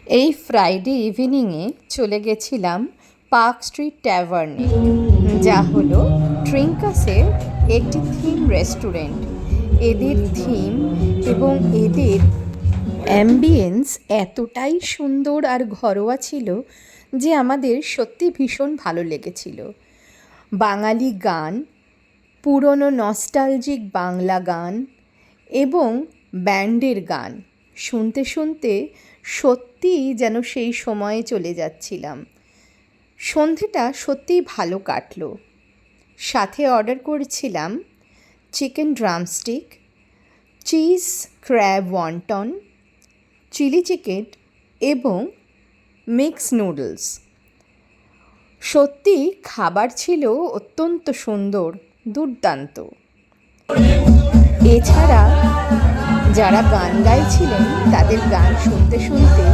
এই ফ্রাইডে ইভিনিংয়ে চলে গেছিলাম পার্ক স্ট্রিট ট্যাভার্নে, যা হলো ট্রিঙ্কাসের একটি থিম রেস্টুরেন্ট। এদের থিম এবং এদের অ্যাম্বিয়েন্স এতটাই সুন্দর আর ঘরোয়া ছিল যে আমাদের সত্যি ভীষণ ভালো লেগেছিল। বাঙালি গান, পুরনো নস্টালজিক বাংলা গান এবং ব্যান্ডের গান শুনতে শুনতে সত্যিই যেন সেই সময়ে চলে যাচ্ছিলাম। সন্ধেটা সত্যিই ভালো কাটলো। সাথে অর্ডার করেছিলাম chicken drumstick, cheese crab wonton, chilli chicken এবং মিক্স নুডলস। সত্যি খাবার ছিল অত্যন্ত সুন্দর, দুর্দান্ত। এছাড়া যারা গান গাইছিলেন তাদের গান শুনতে শুনতে